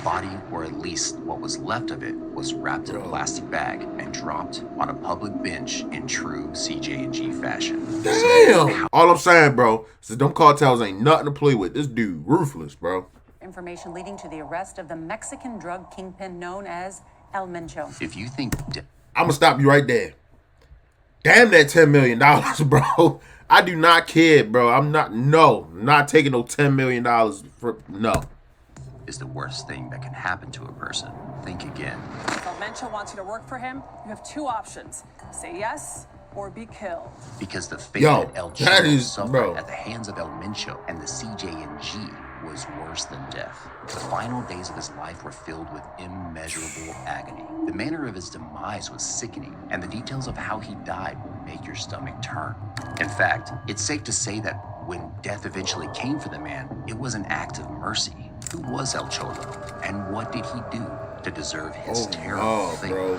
body, or at least what was left of it, was wrapped in a plastic bag and dropped on a public bench in true CJNG fashion. Damn! All I'm saying, bro, is them cartels ain't nothing to play with. This dude ruthless, bro. Information leading to the arrest of the Mexican drug kingpin known as El Mencho. If you think... I'm gonna stop you right there. Damn that $10 million, bro. I do not care, bro. I'm not taking no $10 million for, no. Is the worst thing that can happen to a person. Think again. If El Mencho wants you to work for him, you have two options. Say yes or be killed. Because the fate that El Cholo suffered at the hands of El Mencho and the CJNG was worse than death. The final days of his life were filled with immeasurable agony. The manner of his demise was sickening, and the details of how he died will make your stomach turn. In fact, it's safe to say that when death eventually came for the man, it was an act of mercy. Who was El Cholo, and what did he do to deserve his terrible fate? Bro.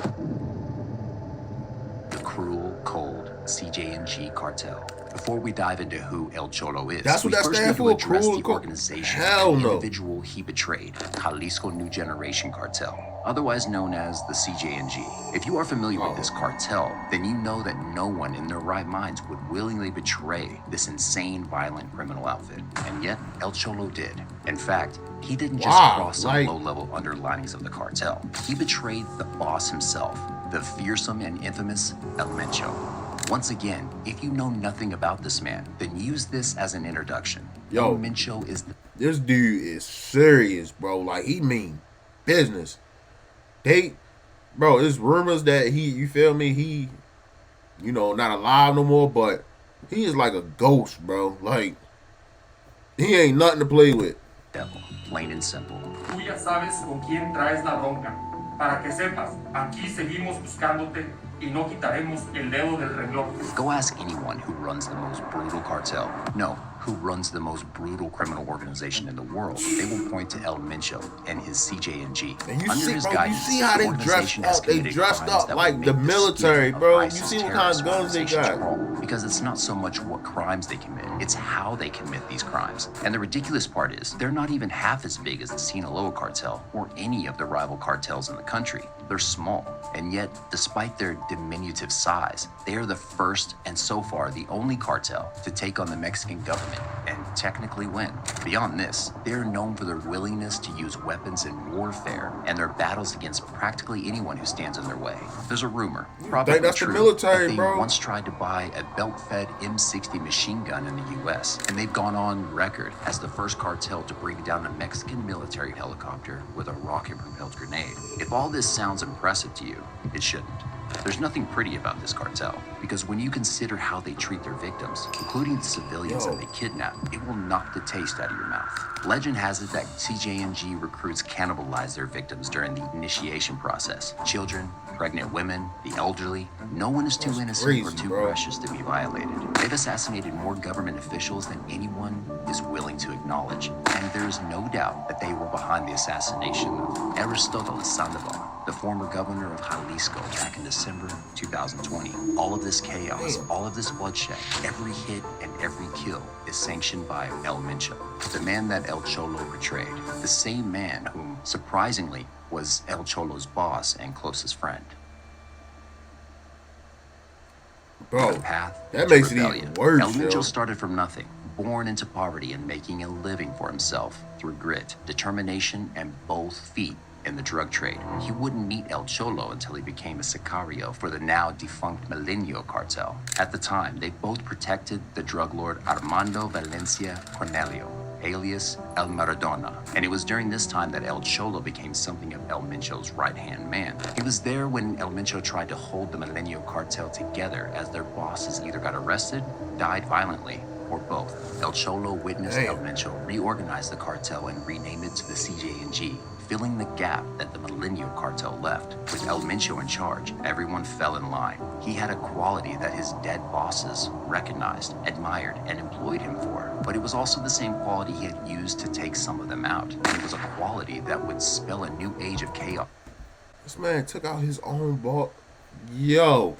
The cruel, cold CJNG cartel. Before we dive into who El Cholo is, that's what we that first stands need to for, address the organization Hell and no. individual he betrayed, Jalisco New Generation Cartel, otherwise known as the CJNG. If you are familiar with this cartel, then you know that no one in their right minds would willingly betray this insane, violent criminal outfit. And yet, El Cholo did. In fact, he didn't just cross some low-level underlinings of the cartel. He betrayed the boss himself, the fearsome and infamous El Mencho. Once again, if you know nothing about this man, then use this as an introduction. Yo, Mencho is this dude is serious, bro. Like, he mean business. Bro, there's rumors that you feel me, he, not alive no more, but he is like a ghost, bro. Like, he ain't nothing to play with. Devil, plain and simple. Tú ya sabes con quién traes la bronca. Para que sepas, aquí seguimos buscándote y no quitaremos el dedo del renglón. Go ask anyone who runs the most brutal cartel. No, who runs the most brutal criminal organization in the world. They will point to El Mencho and his CJNG. And Under his bro, guidance, you see how they dressed up like the military, bro. You see what kind of guns they got. Because it's not so much what crimes they commit, it's how they commit these crimes. And the ridiculous part is, they're not even half as big as the Sinaloa cartel or any of the rival cartels in the country. They're small, and yet, despite their diminutive size, they are the first and so far the only cartel to take on the Mexican government and technically win. Beyond this, they are known for their willingness to use weapons in warfare and their battles against practically anyone who stands in their way. There's a rumor, probably that's true, the military, that they bro. once tried to buy a belt-fed M60 machine gun in the US, and they've gone on record as the first cartel to bring down a Mexican military helicopter with a rocket-propelled grenade. If all this sounds impressive to you, it shouldn't. There's nothing pretty about this cartel, because when you consider how they treat their victims, including the civilians that they kidnap, it will knock the taste out of your mouth. Legend has it that CJNG recruits cannibalize their victims during the initiation process. Children, pregnant women, the elderly, no one is too innocent or too precious to be violated. They've assassinated more government officials than anyone is willing to acknowledge, and there is no doubt that they were behind the assassination of Aristotle Sandoval, the former governor of Jalisco, back in December 2020. All of this chaos, all of this bloodshed, every hit and every kill is sanctioned by El Mencho, the man that El Cholo betrayed, the same man whom, surprisingly, was El Cholo's boss and closest friend. Bro, the path that to makes rebellion. it even worse. El Mencho started from nothing, born into poverty and making a living for himself through grit, determination, and both feet in the drug trade. He wouldn't meet El Cholo until he became a sicario for the now defunct Milenio cartel. At the time, they both protected the drug lord Armando Valencia Cornelio, alias El Maradona. And it was during this time that El Cholo became something of El Mencho's right-hand man. He was there when El Mencho tried to hold the Milenio cartel together as their bosses either got arrested, died violently, or both. El Cholo witnessed El Mencho reorganize the cartel and rename it to the CJNG, filling the gap that the Milenio cartel left. With El Mencho in charge, everyone fell in line. He had a quality that his dead bosses recognized, admired, and employed him for. But it was also the same quality he had used to take some of them out. And it was a quality that would spell a new age of chaos. This man took out his own boss. Yo.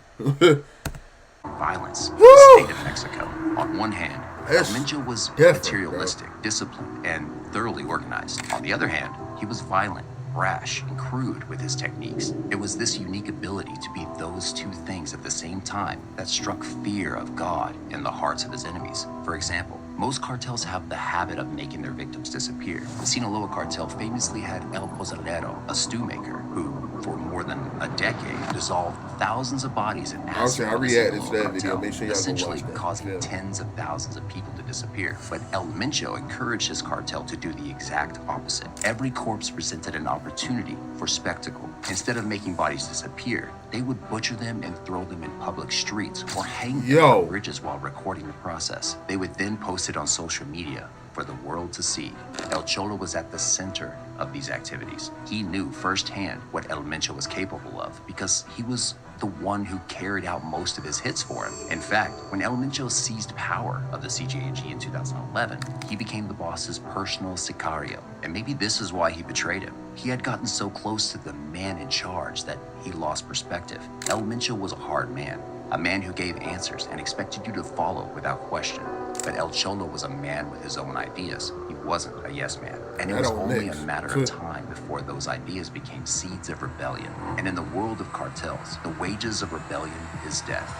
Violence, the state of Mexico. On one hand, That's Mencho was different, materialistic, disciplined, and thoroughly organized. On the other hand, he was violent, brash, and crude with his techniques. It was this unique ability to be those two things at the same time that struck fear of God in the hearts of his enemies. For example, most cartels have the habit of making their victims disappear. The Sinaloa cartel famously had El Pozolero, a stew maker, who, for more than a decade, dissolved thousands of bodies in acid. I reacted to that video. Make sure y'all go essentially watch that. causing Yeah. tens of thousands of people to disappear. But El Mencho encouraged his cartel to do the exact opposite. Every corpse presented an opportunity for spectacle. Instead of making bodies disappear, they would butcher them and throw them in public streets or hang them on bridges while recording the process. They would then post it on social media for the world to see. El Cholo was at the center of these activities. He knew firsthand what El Mencho was capable of because he was the one who carried out most of his hits for him. In fact, when El Mencho seized power of the CJNG in 2011, he became the boss's personal sicario. And maybe this is why he betrayed him. He had gotten so close to the man in charge that he lost perspective. El Mencho was a hard man, a man who gave answers and expected you to follow without question. But El Cholo was a man with his own ideas. He wasn't a yes man. And it was only a matter of time before those ideas became seeds of rebellion. And in the world of cartels, the wages of rebellion is death.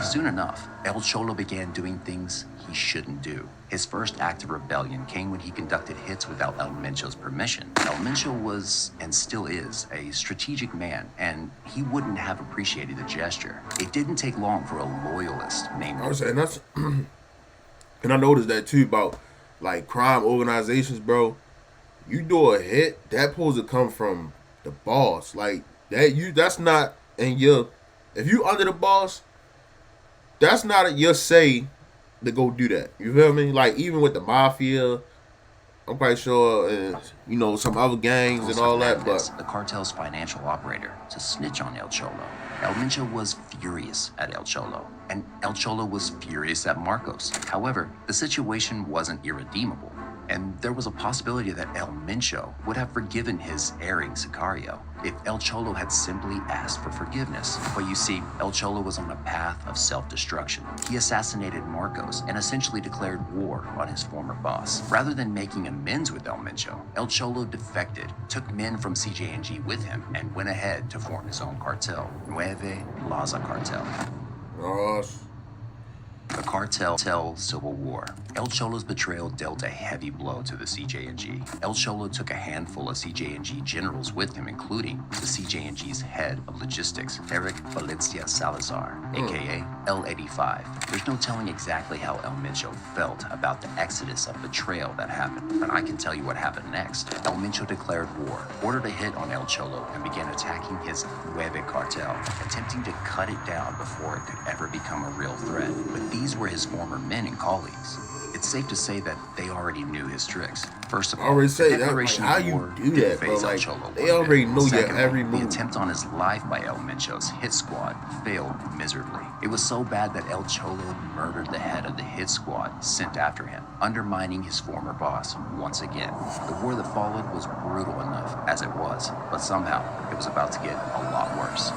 Soon enough, El Cholo began doing things he shouldn't do. His first act of rebellion came when he conducted hits without El Mencho's permission. El Mencho was, and still is, a strategic man, and he wouldn't have appreciated the gesture. It didn't take long for a loyalist named... I was saying that's... And I noticed that too about, like, crime organizations, bro. You do a hit, that supposed to come from the boss. Like, that's not in your... If you under the boss... That's not your say to go do that. You feel me? Like, even with the mafia, I'm quite sure, you know, some other gangs and all that, but... The cartel's financial operator to snitch on El Cholo. El Mencho was furious at El Cholo, and El Cholo was furious at Marcos. However, the situation wasn't irredeemable, and there was a possibility that El Mencho would have forgiven his erring sicario if El Cholo had simply asked for forgiveness. But you see, El Cholo was on a path of self-destruction. He assassinated Marcos and essentially declared war on his former boss. Rather than making amends with El Mencho, El Cholo defected, took men from CJNG with him, and went ahead to form his own cartel, Nueve Plaza Cartel. The cartel civil war. El Cholo's betrayal dealt a heavy blow to the CJNG. El Cholo took a handful of CJNG generals with him, including the CJNG's head of logistics, Eric Valencia Salazar, aka L85. There's no telling exactly how El Mencho felt about the exodus of betrayal that happened, but I can tell you what happened next. El Mencho declared war, ordered a hit on El Cholo, and began attacking his Nueve cartel, attempting to cut it down before it could ever become a real threat. But these were his former men and colleagues. It's safe to say that they already knew his tricks. First of all, the declaration how of war you do that, bro? Like, they already know your every move. The attempt on his life by El Mencho's hit squad failed miserably. It was so bad that El Cholo murdered the head of the hit squad sent after him, undermining his former boss once again. The war that followed was brutal enough as it was, but somehow it was about to get a lot worse.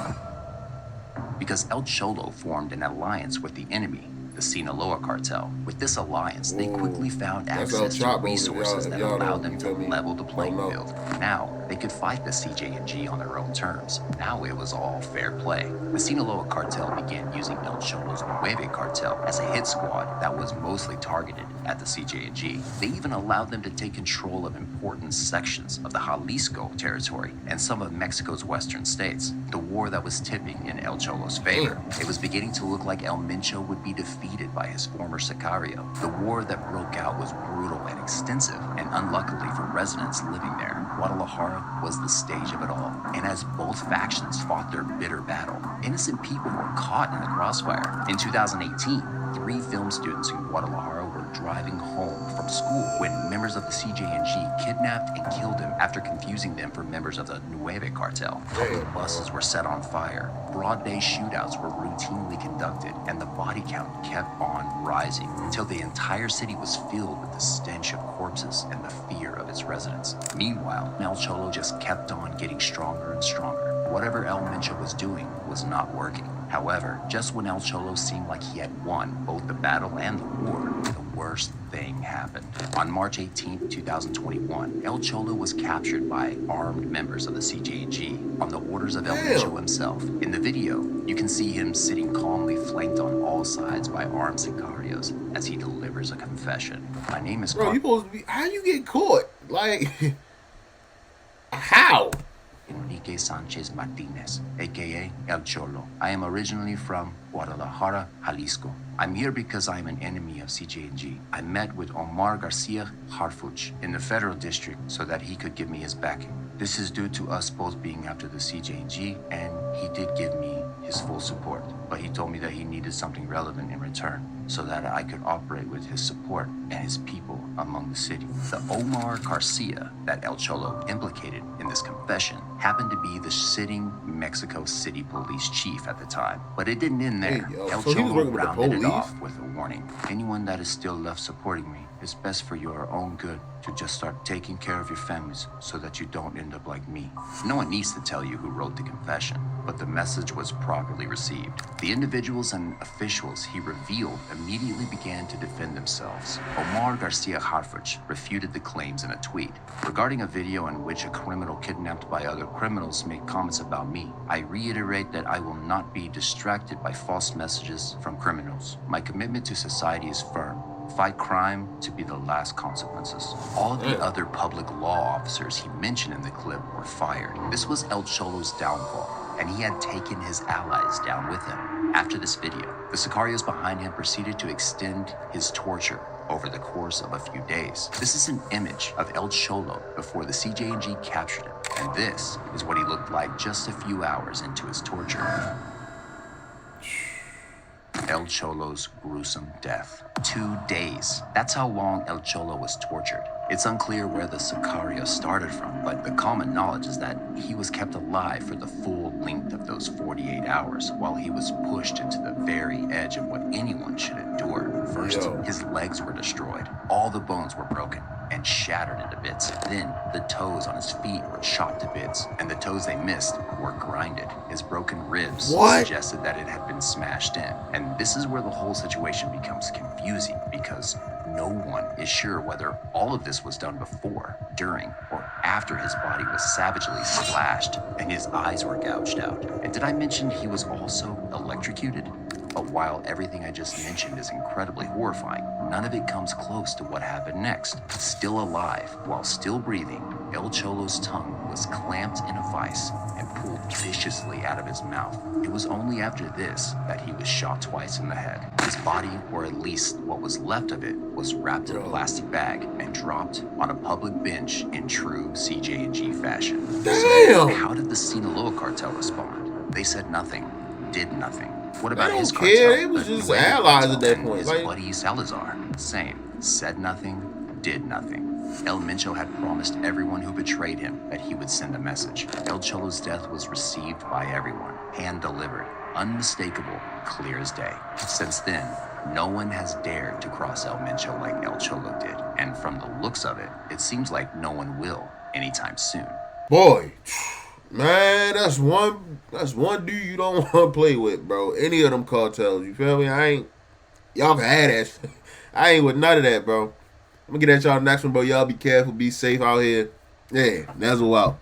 Because El Cholo formed an alliance with the enemy, the Sinaloa cartel. With this alliance, they quickly found access to resources that allowed them to level the playing field. Now, they could fight the CJNG on their own terms. Now it was all fair play. The Sinaloa cartel began using El Cholo's Nueve cartel as a hit squad that was mostly targeted at the CJNG. They even allowed them to take control of important sections of the Jalisco territory and some of Mexico's western states. The war that was tipping in El Cholo's favor. It was beginning to look like El Mencho would be defeated by his former sicario. The war that broke out was brutal and extensive, and unluckily for residents living there, Guadalajara was the stage of it all. And as both factions fought their bitter battle, innocent people were caught in the crossfire. In 2018, 3 film students in Guadalajara were driving home from school when members of the CJNG kidnapped and killed them after confusing them for members of the Nueve cartel. Public buses were set on fire, broad-day shootouts were routinely conducted, and the body count kept on rising until the entire city was filled with the stench of corpses and the fear of its residents. Meanwhile, El Cholo just kept on getting stronger and stronger. Whatever El Mencho was doing was not working. However, just when El Cholo seemed like he had won both the battle and the war, the worst thing happened. On March 18, 2021, El Cholo was captured by armed members of the CJNG on the orders of El Mencho himself. In the video, you can see him sitting calmly flanked on all sides by armed sicarios as he delivers a confession. My name is Bro, you supposed to be, how you get caught? Like, how? Enrique Sanchez Martinez, aka El Cholo. I am originally from Guadalajara, Jalisco. I'm here because I'm an enemy of CJNG. I met with Omar Garcia Harfuch in the federal district so that he could give me his backing. This is due to us both being after the CJNG, and he did give me his full support. But he told me that he needed something relevant in return so that I could operate with his support and his people among the city. The Omar Garcia that El Cholo implicated in this confession happened to be the sitting Mexico City police chief at the time. But it didn't end there. Hey, yo, El so he was Cholo working with the rounded it police? off with a warning. Anyone that is still left supporting me, it's best for your own good to just start taking care of your families so that you don't end up like me. No one needs to tell you who wrote the confession, but the message was properly received. The individuals and officials he revealed immediately began to defend themselves. Omar Garcia Harfuch refuted the claims in a tweet. Regarding a video in which a criminal kidnapped by other criminals made comments about me, I reiterate that I will not be distracted by false messages from criminals. My commitment to society is firm. Fight crime to be the last consequences. All the other public law officers he mentioned in the clip were fired. This was El Cholo's downfall, and he had taken his allies down with him. After this video, the sicarios behind him proceeded to extend his torture over the course of a few days. This is an image of El Cholo before the CJNG captured him, and this is what he looked like just a few hours into his torture. El Cholo's gruesome death. 2 days. That's how long El Cholo was tortured. It's unclear where the sicario started from, but the common knowledge is that he was kept alive for the full length of those 48 hours while he was pushed into the very edge of what anyone should endure. First, his legs were destroyed. All the bones were broken and shattered into bits. Then, the toes on his feet were chopped to bits, and the toes they missed were grinded. His broken ribs suggested that it had been smashed in. And this is where the whole situation becomes confusing, because no one is sure whether all of this was done before, during, or after his body was savagely slashed and his eyes were gouged out. And did I mention he was also electrocuted? But while everything I just mentioned is incredibly horrifying, none of it comes close to what happened next. Still alive, while still breathing, El Cholo's tongue was clamped in a vise and pulled viciously out of his mouth. It was only after this that he was shot twice in the head. His body, or at least what was left of it, was wrapped in a plastic bag and dropped on a public bench in true CJNG fashion. Damn! So how did the Sinaloa cartel respond? They said nothing, did nothing. What about his care. cartel? They was The just Nuevo allies cartel at that and point. his Like, buddy Salazar, same. Said nothing, did nothing. El Mencho had promised everyone who betrayed him that he would send a message. El Cholo's death was received by everyone, hand-delivered, unmistakable, clear as day. Since then, no one has dared to cross El Mencho like El Cholo did. And from the looks of it, it seems like no one will anytime soon. boy, man, that's one dude you don't want to play with, bro. Any of them cartels, you feel me? Y'all can have that. I ain't with none of that, bro. I'm gonna get at y'all next one, bro. Y'all be careful, be safe out here. Yeah, Nazo out.